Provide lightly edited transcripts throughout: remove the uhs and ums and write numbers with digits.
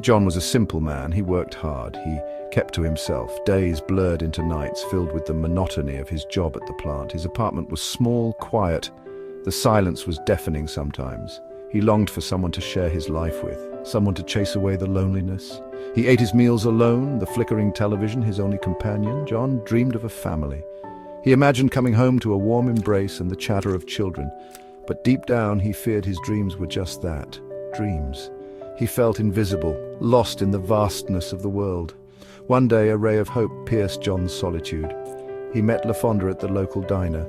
John was a simple man. He worked hard. He kept to himself. Days blurred into nights filled with the monotony of his job at the plant. His apartment was small, quiet. The silence was deafening sometimes. He longed for someone to share his life with, someone to chase away the loneliness. He ate his meals alone, the flickering television his only companion. John dreamed of a family. He imagined coming home to a warm embrace and the chatter of children. But deep down he feared his dreams were just that, dreams. He felt invisible, lost in the vastness of the world. One day a ray of hope pierced John's solitude. He met LaFonda at the local diner.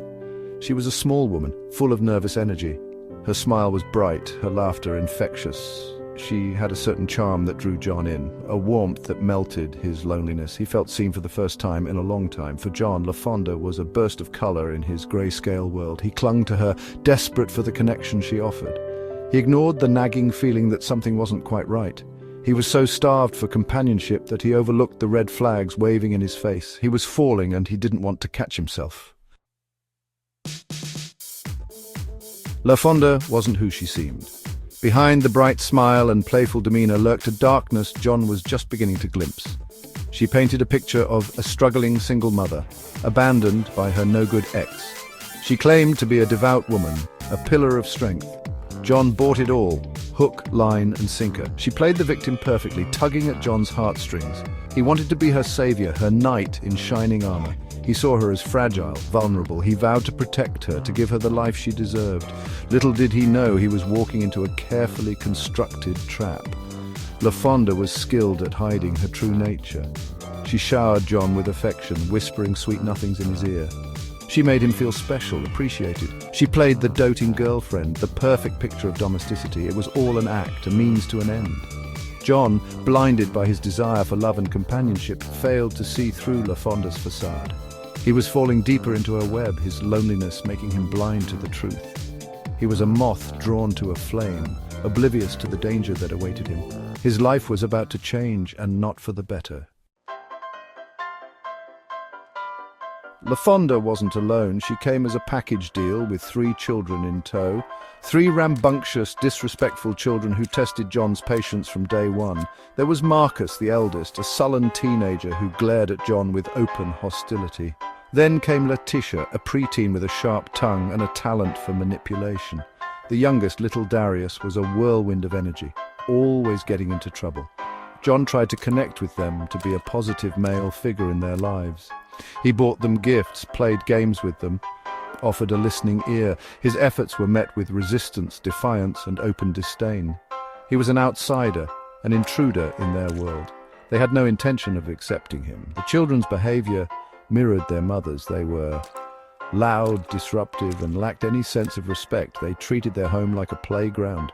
She was a small woman, full of nervous energy. Her smile was bright, her laughter infectious. She had a certain charm that drew John in, a warmth that melted his loneliness. He felt seen for the first time in a long time. For John, LaFonda was a burst of color in his grayscale world. He clung to her, desperate for the connection she offered. He ignored the nagging feeling that something wasn't quite right. He was so starved for companionship that he overlooked the red flags waving in his face. He was falling and he didn't want to catch himself. LaFonda wasn't who she seemed. Behind the bright smile and playful demeanor lurked a darkness John was just beginning to glimpse. She painted a picture of a struggling single mother, abandoned by her no-good ex. She claimed to be a devout woman, a pillar of strength. John bought it all, hook, line, and sinker. She played the victim perfectly, tugging at John's heartstrings. He wanted to be her savior, her knight in shining armor. He saw her as fragile, vulnerable. He vowed to protect her, to give her the life she deserved. Little did he know he was walking into a carefully constructed trap. LaFonda was skilled at hiding her true nature. She showered John with affection, whispering sweet nothings in his ear. She made him feel special, appreciated. She played the doting girlfriend, the perfect picture of domesticity. It was all an act, a means to an end. John, blinded by his desire for love and companionship, failed to see through LaFonda's facade. He was falling deeper into her web, his loneliness making him blind to the truth. He was a moth drawn to a flame, oblivious to the danger that awaited him. His life was about to change, and not for the better. LaFonda wasn't alone. She came as a package deal with 3 children in tow. 3 rambunctious, disrespectful children who tested John's patience from day one. There was Marcus, the eldest, a sullen teenager who glared at John with open hostility. Then came Letitia, a preteen with a sharp tongue and a talent for manipulation. The youngest, little Darius, was a whirlwind of energy, always getting into trouble. John tried to connect with them, to be a positive male figure in their lives. He bought them gifts, played games with them, offered a listening ear. His efforts were met with resistance, defiance, and open disdain. He was an outsider, an intruder in their world. They had no intention of accepting him. The children's behavior mirrored their mothers. They were loud, disruptive, and lacked any sense of respect. They treated their home like a playground,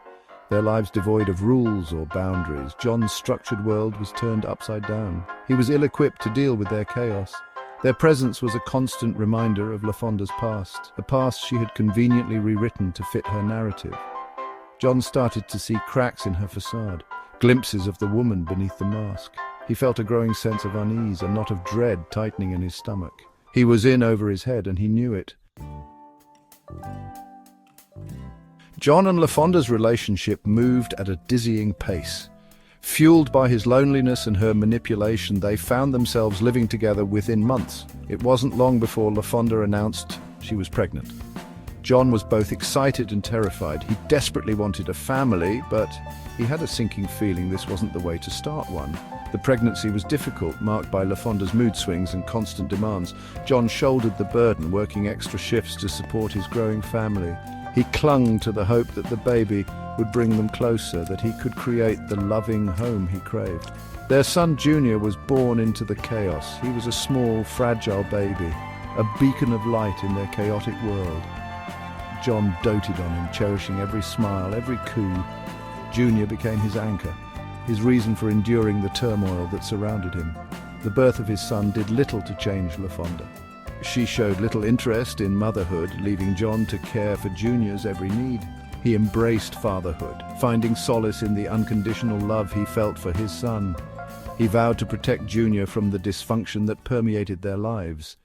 their lives devoid of rules or boundaries. John's structured world was turned upside down. He was ill-equipped to deal with their chaos. Their presence was a constant reminder of LaFonda's past, a past she had conveniently rewritten to fit her narrative. John started to see cracks in her facade, glimpses of the woman beneath the mask. He felt a growing sense of unease, a knot of dread tightening in his stomach. He was in over his head, and he knew it. John and LaFonda's relationship moved at a dizzying pace. Fueled by his loneliness and her manipulation, they found themselves living together within months. It wasn't long before LaFonda announced she was pregnant. John was both excited and terrified. He desperately wanted a family, but he had a sinking feeling this wasn't the way to start one. The pregnancy was difficult, marked by LaFonda's mood swings and constant demands. John shouldered the burden, working extra shifts to support his growing family. He clung to the hope that the baby would bring them closer, that he could create the loving home he craved. Their son Junior was born into the chaos. He was a small, fragile baby, a beacon of light in their chaotic world. John doted on him, cherishing every smile, every coo. Junior became his anchor, his reason for enduring the turmoil that surrounded him. The birth of his son did little to change LaFonda. She showed little interest in motherhood, leaving John to care for Junior's every need. He embraced fatherhood, finding solace in the unconditional love he felt for his son. He vowed to protect Junior from the dysfunction that permeated their lives.